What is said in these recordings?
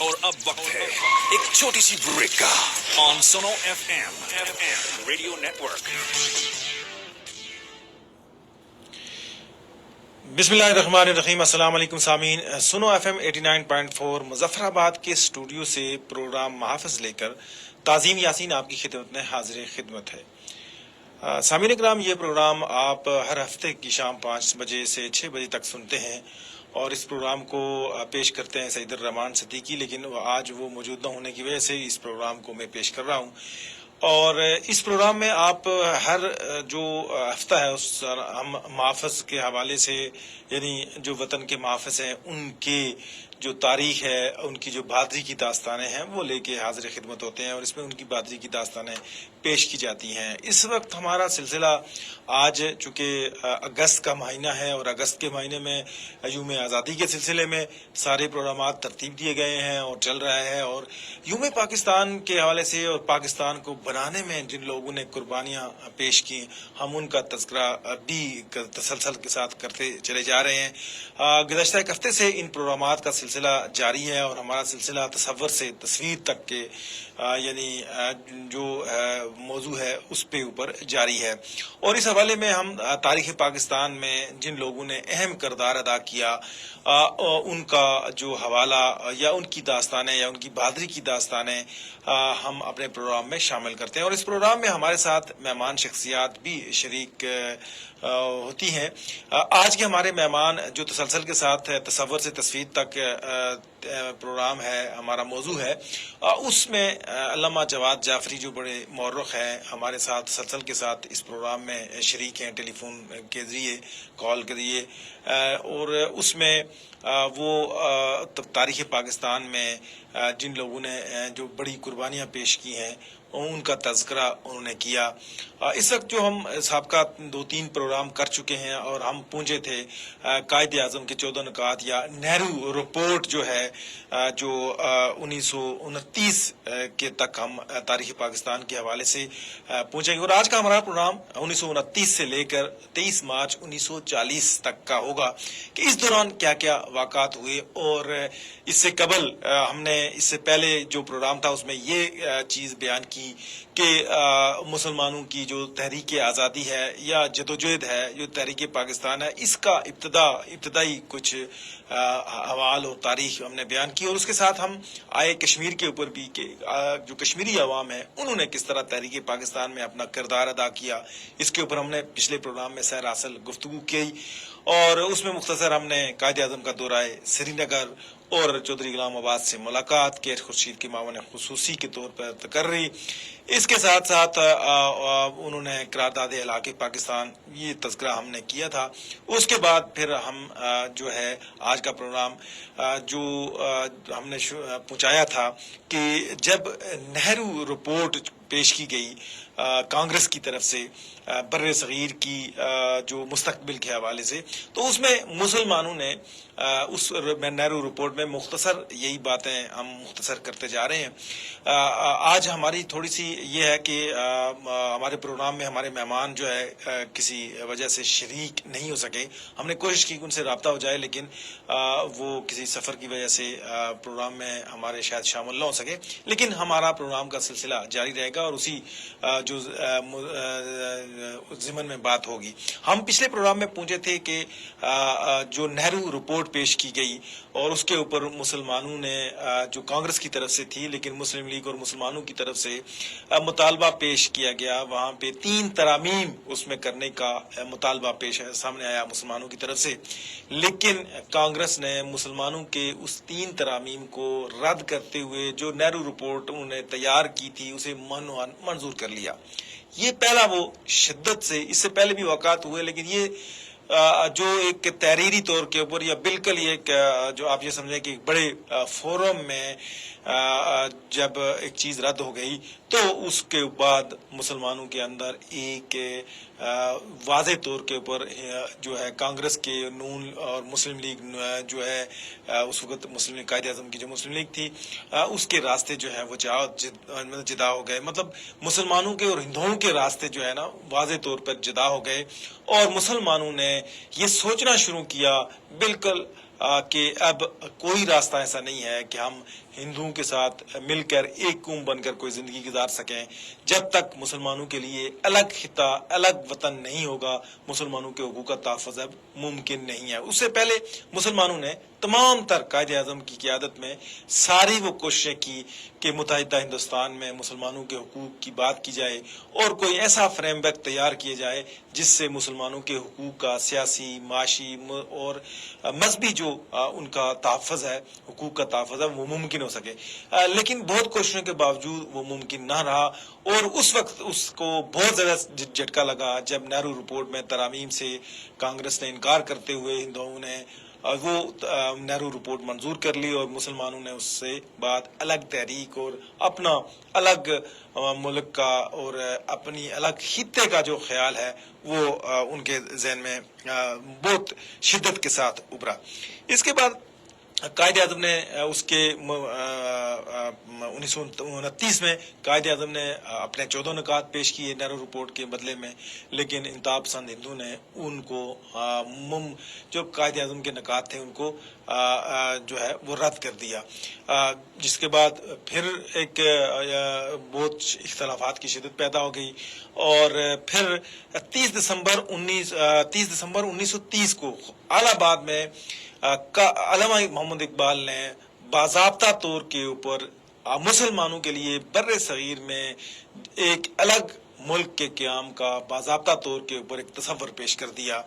اور اب وقت ہے ایک چھوٹی سی بریک کا آن سنو ایف ایم ریڈیو نیٹورک۔ بسم اللہ الرحمن الرحیم۔ السلام علیکم سامعین، سنو ایف ایم 89.4 مظفر آباد کے اسٹوڈیو سے پروگرام محافظ لے کر تعظیم یاسین آپ کی خدمت میں حاضر خدمت ہے۔ سامعین کرام، یہ پروگرام آپ ہر ہفتے کی شام 5 بجے سے 6 بجے تک سنتے ہیں اور اس پروگرام کو پیش کرتے ہیں سعید الرحمان صدیقی، لیکن آج وہ موجود نہ ہونے کی وجہ سے اس پروگرام کو میں پیش کر رہا ہوں۔ اور اس پروگرام میں آپ ہر جو ہفتہ ہے اس ہم محافظ کے حوالے سے، یعنی جو وطن کے محافظ ہیں ان کے جو تاریخ ہے، ان کی جو بہادری کی داستانیں ہیں وہ لے کے حاضر خدمت ہوتے ہیں اور اس میں ان کی بہادری کی داستانیں پیش کی جاتی ہیں۔ اس وقت ہمارا سلسلہ آج چونکہ اگست کا مہینہ ہے اور اگست کے مہینے میں یوم آزادی کے سلسلے میں سارے پروگرامات ترتیب دیے گئے ہیں اور چل رہا ہے، اور یوم پاکستان کے حوالے سے اور پاکستان کو بنانے میں جن لوگوں نے قربانیاں پیش کی ہم ان کا تذکرہ بھی تسلسل کے ساتھ کرتے چلے جا رہے ہیں۔ گزشتہ ایک ہفتے سے ان پروگرامات کا سلسلہ جاری ہے اور ہمارا سلسلہ تصور سے تصویر تک کے یعنی جو موضوع ہے اس پہ اوپر جاری ہے، اور اس حوالے میں ہم تاریخ پاکستان میں جن لوگوں نے اہم کردار ادا کیا ان کا جو حوالہ یا ان کی داستانیں یا ان کی بہادری کی داستانیں ہم اپنے پروگرام میں شامل کرتے ہیں، اور اس پروگرام میں ہمارے ساتھ مہمان شخصیات بھی شریک ہوتی ہیں۔ آج کے ہمارے مہمان جو تسلسل کے ساتھ تصور سے تصویر تک پروگرام ہے، ہمارا موضوع ہے، اس میں علامہ جواد جعفری جو بڑے مورخ ہیں ہمارے ساتھ تسلسل کے ساتھ اس پروگرام میں شریک ہیں، ٹیلی فون کے ذریعے، کال کے ذریعے، اور اس میں وہ تاریخ پاکستان میں جن لوگوں نے جو بڑی قربانیاں پیش کی ہیں ان کا تذکرہ انہوں نے کیا۔ اس وقت جو ہم سابقہ 2-3 پروگرام کر چکے ہیں اور ہم پہنچے تھے قائد اعظم کے 14 نکات یا نہرو رپورٹ جو ہے جو 1929 کے تک ہم تاریخ پاکستان کے حوالے سے پہنچیں گے، اور آج کا ہمارا پروگرام 1929 سے لے کر 23 مارچ 1940 تک کا ہوگا کہ اس دوران کیا کیا واقعات ہوئے، اور اس سے قبل ہم نے اس سے پہلے جو پروگرام تھا اس میں یہ چیز بیان کی کہ مسلمانوں کی جو تحریک آزادی ہے یا جدوجہد ہے، جو تحریک پاکستان ہے، اس کا ابتدائی کچھ حوال اور تاریخ ہم نے بیان کی، اور اس کے ساتھ ہم آئے کشمیر کے اوپر بھی کہ جو کشمیری عوام ہے انہوں نے کس طرح تحریک پاکستان میں اپنا کردار ادا کیا، اس کے اوپر ہم نے پچھلے پروگرام میں سیر حاصل گفتگو کی، اور اس میں مختصر ہم نے قائد اعظم کا دورہ سری نگر اور چودھری غلام آباد سے ملاقات، کیر خورشید کے معاون خصوصی کے طور پر تقرری، اس کے ساتھ ساتھ انہوں نے قرارداد علاقے پاکستان، یہ تذکرہ ہم نے کیا تھا۔ اس کے بعد پھر ہم جو ہے آج کا پروگرام جو ہم نے پہنچایا تھا کہ جب نہرو رپورٹ پیش کی گئی کانگریس کی طرف سے بر صغیر کی جو مستقبل کے حوالے سے، تو اس میں مسلمانوں نے اس نہرو رپورٹ میں مختصر یہی باتیں ہم مختصر کرتے جا رہے ہیں۔ آج ہماری تھوڑی سی یہ ہے کہ ہمارے پروگرام میں ہمارے مہمان جو ہے کسی وجہ سے شریک نہیں ہو سکے، ہم نے کوشش کی کہ ان سے رابطہ ہو جائے لیکن وہ کسی سفر کی وجہ سے پروگرام میں ہمارے شاید شامل نہ ہو سکے، لیکن ہمارا پروگرام کا سلسلہ جاری رہے گا اور اسی جو ضمن میں بات ہوگی۔ ہم پچھلے پروگرام میں پہنچے تھے کہ جو نہرو رپورٹ پیش کی گئی اور اس کے اوپر مسلمانوں نے جو کانگریس کی طرف سے تھی لیکن مسلم لیگ اور مسلمانوں کی طرف سے مطالبہ پیش کیا گیا، وہاں پہ 3 ترامیم اس میں کرنے کا مطالبہ پیش سامنے آیا مسلمانوں کی طرف سے، لیکن کانگریس نے مسلمانوں کے اس 3 ترامیم کو رد کرتے ہوئے جو نہرو رپورٹ انہوں نے تیار کی تھی اسے منظور کر لیا۔ یہ پہلا وہ شدت سے، اس سے پہلے بھی واقعات ہوئے لیکن یہ جو ایک تحریری طور کے اوپر یا بالکل ایک جو آپ یہ سمجھیں کہ بڑے فورم میں جب ایک چیز رد ہو گئی تو اس کے بعد مسلمانوں کے اندر ایک واضح طور کے اوپر جو ہے کانگریس کے نون اور مسلم لیگ جو ہے اس وقت مسلم لیگ قائد اعظم کی جو مسلم لیگ تھی اس کے راستے جو ہے وہ جدا ہو گئے، مطلب مسلمانوں کے اور ہندوؤں کے راستے جو ہے نا واضح طور پر جدا ہو گئے، اور مسلمانوں نے یہ سوچنا شروع کیا بالکل کہ اب کوئی راستہ ایسا نہیں ہے کہ ہم ہندوؤں کے ساتھ مل کر ایک قوم بن کر کوئی زندگی گزار سکیں جب تک مسلمانوں کے لیے الگ خطہ الگ وطن نہیں ہوگا مسلمانوں کے حقوق کا تحفظ اب ممکن نہیں ہے. اس سے پہلے مسلمانوں نے تمام تر قائد اعظم کی قیادت میں ساری وہ کوششیں کی کہ متحدہ ہندوستان میں مسلمانوں کے حقوق کی بات کی جائے اور کوئی ایسا فریم ورک تیار کیا جائے جس سے مسلمانوں کے حقوق کا سیاسی معاشی اور مذہبی جو ان کا تحفظ ہے حقوق کا تحفظ ہے وہ ممکن ہو سکے. لیکن بہت کوششوں کے باوجود وہ ممکن نہ رہا اور اس وقت اس کو بہت زیادہ جھٹکا لگا جب نہرو رپورٹ میں ترامیم سے کانگریس نے انکار کرتے ہوئے ہندوؤں نے وہ نہرو رپورٹ منظور کر لی اور مسلمانوں نے اس سے بعد الگ تحریک اور اپنا الگ ملک کا اور اپنی الگ خطے کا جو خیال ہے وہ ان کے ذہن میں بہت شدت کے ساتھ ابھرا. اس کے بعد قائد اعظم نے اس کے 1929 میں قائد اعظم نے اپنے 14 نکات پیش کیے نہرو رپورٹ کے بدلے میں, لیکن انتہا پسند ہندو نے ان کو جو قائد اعظم کے نکات تھے ان کو جو ہے وہ رد کر دیا, جس کے بعد پھر ایک بہت اختلافات کی شدت پیدا ہو گئی اور پھر 30 دسمبر 1930 کو الہ آباد میں علامہ محمد اقبال نے باضابطہ طور کے اوپر مسلمانوں کے لیے بر صغیر میں ایک الگ ملک کے قیام کا باضابطہ طور کے اوپر ایک تصور پیش کر دیا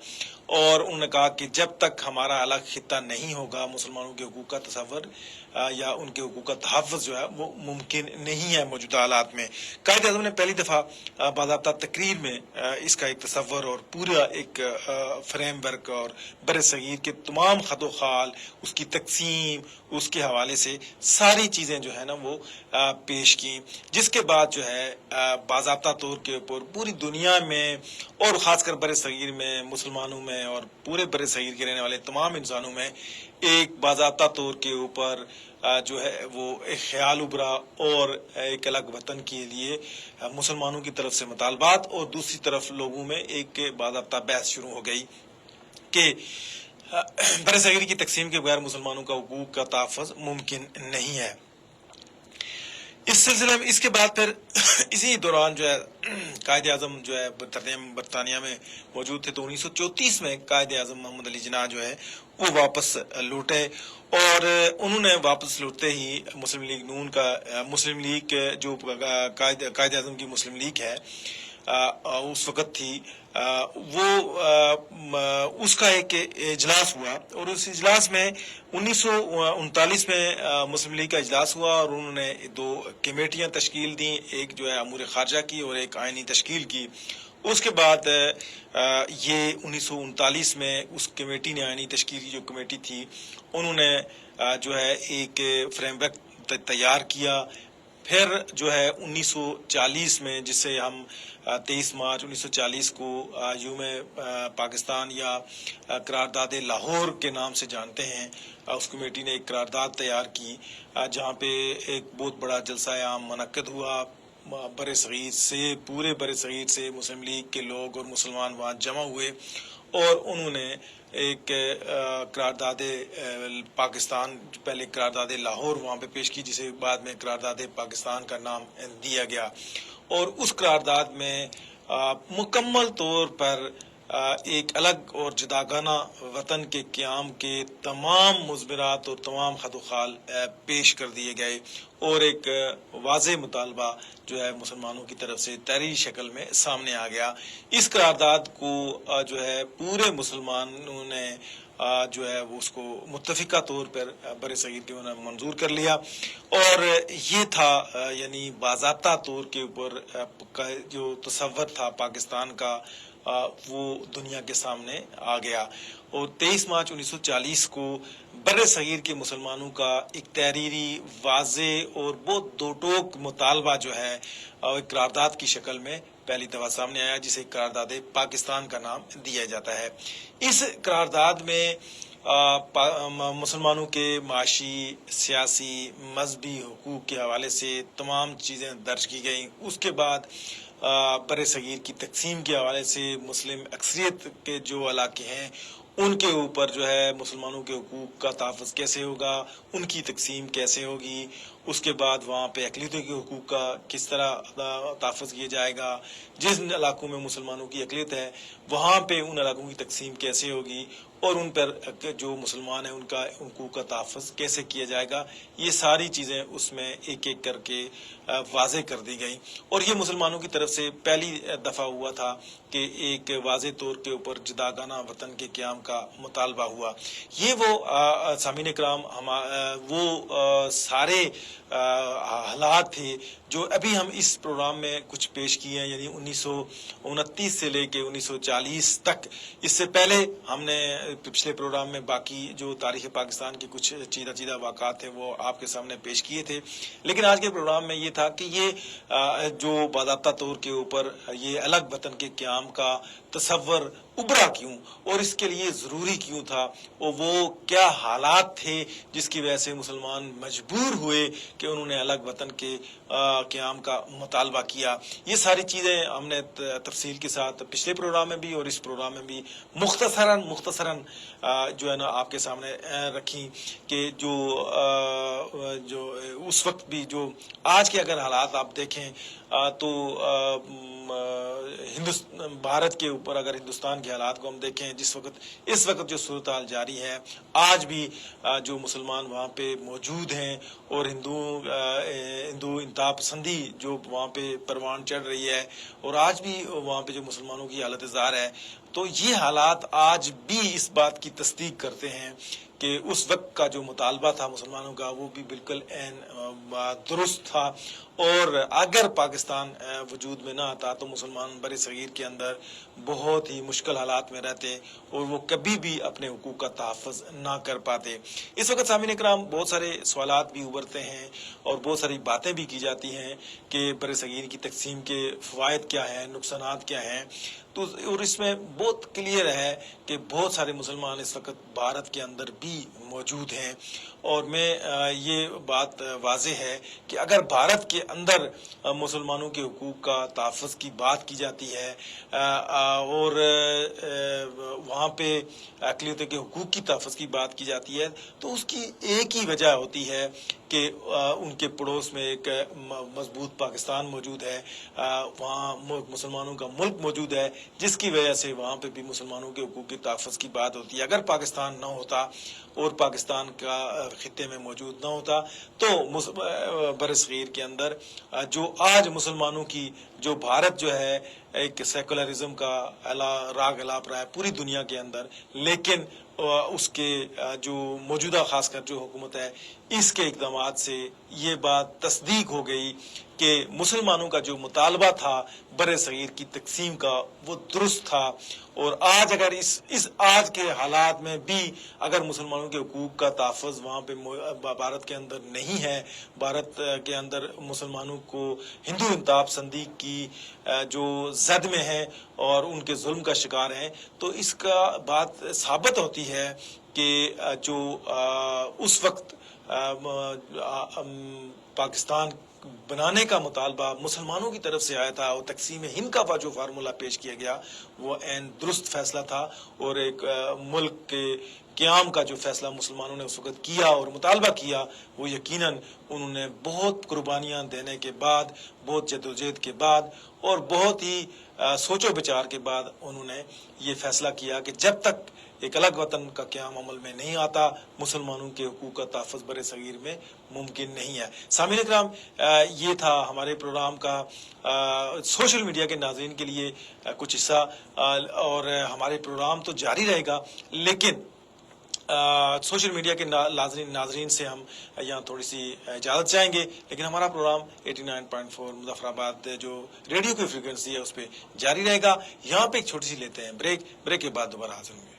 اور انہوں نے کہا کہ جب تک ہمارا الگ خطہ نہیں ہوگا مسلمانوں کے حقوق کا تصور یا ان کے حقوق کا تحفظ جو ہے وہ ممکن نہیں ہے موجودہ حالات میں. قائد اعظم نے پہلی دفعہ باضابطہ تقریر میں اس کا ایک تصور اور پورا ایک فریم ورک اور بر صغیر کے تمام خط و خال اس کی تقسیم اس کے حوالے سے ساری چیزیں جو ہے نا وہ پیش کی, جس کے بعد جو ہے باضابطہ طور کے اوپر پوری دنیا میں اور خاص کر بر صغیر میں مسلمانوں میں اور پورے بر صغیر کے رہنے والے تمام انسانوں میں ایک باضابطہ طور کے اوپر جو ہے وہ ایک خیال ابھرا اور ایک الگ وطن کے لیے مسلمانوں کی طرف سے مطالبات اور دوسری طرف لوگوں میں ایک باضابطہ بحث شروع ہو گئی کہ بر صغیر کی تقسیم کے بغیر مسلمانوں کا حقوق کا تحفظ ممکن نہیں ہے. اس سلسلے میں اس کے بعد پھر اسی دوران جو ہے قائد اعظم جو ہے برطانیہ میں موجود تھے تو 1934 میں قائد اعظم محمد علی جناح جو ہے وہ واپس لوٹے اور انہوں نے واپس لوٹتے ہی مسلم لیگ نون کا مسلم لیگ جو قائد اعظم کی مسلم لیگ ہے اس وقت تھی وہ اس کا ایک اجلاس ہوا اور اس اجلاس میں 1939 میں مسلم لیگ کا اجلاس ہوا اور انہوں نے 2 کمیٹیاں تشکیل دیں, ایک جو ہے امور خارجہ کی اور ایک آئینی تشکیل کی. اس کے بعد یہ 1939 میں اس کمیٹی نے آئینی تشکیل کی جو کمیٹی تھی انہوں نے جو ہے ایک فریم ورک تیار کیا. پھر جو ہے 1940 میں جسے ہم 23 مارچ 1940 کو یوم پاکستان یا قرارداد لاہور کے نام سے جانتے ہیں, اس کمیٹی نے ایک قرارداد تیار کی جہاں پہ ایک بہت بڑا جلسہ عام منعقد ہوا. بر صغیر سے پورے بر صغیر سے مسلم لیگ کے لوگ اور مسلمان وہاں جمع ہوئے اور انہوں نے ایک قرارداد پاکستان پہلے قرارداد لاہور وہاں پہ پیش کی جسے بعد میں قرارداد پاکستان کا نام دیا گیا اور اس قرارداد میں مکمل طور پر ایک الگ اور جداگانہ وطن کے قیام کے تمام مضمرات اور تمام خط و خال پیش کر دیے گئے اور ایک واضح مطالبہ جو ہے مسلمانوں کی طرف سے تحریری شکل میں سامنے آ گیا. اس قرارداد کو جو ہے پورے مسلمانوں نے جو ہے اس کو متفقہ طور پر بر صغیر کے انہوں نے منظور کر لیا اور یہ تھا یعنی باضابطہ طور کے اوپر جو تصور تھا پاکستان کا وہ دنیا کے سامنے آ گیا. اور 23 مارچ 1940 کو بر صغیر کے مسلمانوں کا ایک تحریری واضح اور بہت دو ٹوک مطالبہ جو ہے قرارداد کی شکل میں پہلی دفعہ سامنے آیا جسے قرارداد پاکستان کا نام دیا جاتا ہے. اس قرارداد میں مسلمانوں کے معاشی سیاسی مذہبی حقوق کے حوالے سے تمام چیزیں درج کی گئیں. اس کے بعد بر صغیر کی تقسیم کے حوالے سے مسلم اکثریت کے جو علاقے ہیں ان کے اوپر جو ہے مسلمانوں کے حقوق کا تحفظ کیسے ہوگا، ان کی تقسیم کیسے ہوگی، اس کے بعد وہاں پہ اقلیتوں کے حقوق کا کس طرح تحفظ کیا جائے گا، جن علاقوں میں مسلمانوں کی اقلیت ہے وہاں پہ ان علاقوں کی تقسیم کیسے ہوگی، اور ان پر جو مسلمان ہیں ان کا حقوق کا تحفظ کیسے کیا جائے گا، یہ ساری چیزیں اس میں ایک ایک کر کے واضح کر دی گئی. اور یہ مسلمانوں کی طرف سے پہلی دفعہ ہوا تھا کہ ایک واضح طور کے اوپر جداگانہ وطن کے قیام کا مطالبہ ہوا. یہ وہ سامعین کرام وہ سارے حالات تھے جو ابھی ہم اس پروگرام میں کچھ پیش کیے ہیں، یعنی 1929 سے لے کے 1940 تک. اس سے پہلے ہم نے پچھلے پروگرام میں باقی جو تاریخ پاکستان کے کچھ چیدہ واقعات ہیں وہ آپ کے سامنے پیش کیے تھے، لیکن آج کے پروگرام میں یہ تھا کہ یہ جو باضابطہ طور کے اوپر یہ الگ وطن کے قیام کا تصور ابھرا کیوں اور اس کے لیے ضروری کیوں تھا، اور وہ کیا حالات تھے جس کی وجہ سے مسلمان مجبور ہوئے کہ انہوں نے الگ وطن کے قیام کا مطالبہ کیا. یہ ساری چیزیں ہم نے تفصیل کے ساتھ پچھلے پروگرام میں بھی اور اس پروگرام میں بھی مختصراً جو ہے نا آپ کے سامنے رکھی کہ جو اس وقت بھی جو آج کے اگر حالات آپ دیکھیں تو بھارت کے اوپر اگر ہندوستان کے حالات کو ہم دیکھیں اس وقت جو صورتحال جاری ہے، آج بھی جو مسلمان وہاں پہ موجود ہیں اور ہندو انتہا پسندی جو وہاں پہ پروان چڑھ رہی ہے، اور آج بھی وہاں پہ جو مسلمانوں کی حالت زار ہے، تو یہ حالات آج بھی اس بات کی تصدیق کرتے ہیں کہ اس وقت کا جو مطالبہ تھا مسلمانوں کا وہ بھی بالکل درست تھا. اور اگر پاکستان وجود میں نہ آتا تو مسلمان بر صغیر کے اندر بہت ہی مشکل حالات میں رہتے اور وہ کبھی بھی اپنے حقوق کا تحفظ نہ کر پاتے. اس وقت سامعین کرام بہت سارے سوالات بھی ابھرتے ہیں اور بہت ساری باتیں بھی کی جاتی ہیں کہ بر صغیر کی تقسیم کے فوائد کیا ہیں، نقصانات کیا ہیں. تو اور اس میں بہت کلیئر ہے کہ بہت سارے مسلمان اس وقت بھارت کے اندر بھی موجود ہیں، اور میں یہ بات واضح ہے کہ اگر بھارت کے اندر مسلمانوں کے حقوق کا تحفظ کی بات کی جاتی ہے اور وہاں پہ اقلیتوں کے حقوق کی تحفظ کی بات کی جاتی ہے، تو اس کی ایک ہی وجہ ہوتی ہے کہ ان کے پڑوس میں ایک مضبوط پاکستان موجود ہے، وہاں مسلمانوں کا ملک موجود ہے، جس کی وجہ سے وہاں پہ بھی مسلمانوں کے حقوق کے تحفظ کی بات ہوتی ہے. اگر پاکستان نہ ہوتا اور پاکستان کا خطے میں موجود نہ ہوتا تو بر صغیر کے اندر جو آج مسلمانوں کی جو بھارت جو ہے ایک سیکولرزم کا راگ الاپ رہا ہے پوری دنیا کے اندر، لیکن اس کے جو موجودہ خاص کر جو حکومت ہے اس کے اقدامات سے یہ بات تصدیق ہو گئی کہ مسلمانوں کا جو مطالبہ تھا بر صغیر کی تقسیم کا وہ درست تھا. اور آج اگر اس آج کے حالات میں بھی اگر مسلمانوں کے حقوق کا تحفظ وہاں پہ بھارت کے اندر نہیں ہے، بھارت کے اندر مسلمانوں کو ہندو انتہا پسندی کی جو زد میں ہیں اور ان کے ظلم کا شکار ہیں، تو اس کا بات ثابت ہوتی ہے کہ جو اس وقت پاکستان بنانے کا مطالبہ مسلمانوں کی طرف سے آیا تھا اور تقسیم ہند کا جو فارمولہ پیش کیا گیا وہ عین درست فیصلہ تھا، اور ایک ملک کے قیام کا جو فیصلہ مسلمانوں نے اس وقت کیا اور مطالبہ کیا وہ یقیناً انہوں نے بہت قربانیاں دینے کے بعد، بہت جدوجہد کے بعد اور بہت ہی سوچ و بچار کے بعد انہوں نے یہ فیصلہ کیا کہ جب تک ایک الگ وطن کا قیام عمل میں نہیں آتا مسلمانوں کے حقوق کا تحفظ بر صغیر میں ممکن نہیں ہے. سامعین کرام، یہ تھا ہمارے پروگرام کا سوشل میڈیا کے ناظرین کے لیے کچھ حصہ، اور ہمارے پروگرام تو جاری رہے گا، لیکن سوشل میڈیا کے ناظرین سے ہم یہاں تھوڑی سی اجازت چاہیں گے، لیکن ہمارا پروگرام 89.4 مظفر آباد جو ریڈیو کی فریکوینسی ہے اس پہ جاری رہے گا. یہاں پہ ایک چھوٹی سی لیتے ہیں بریک کے بعد دوبارہ حاضر ہوں گے.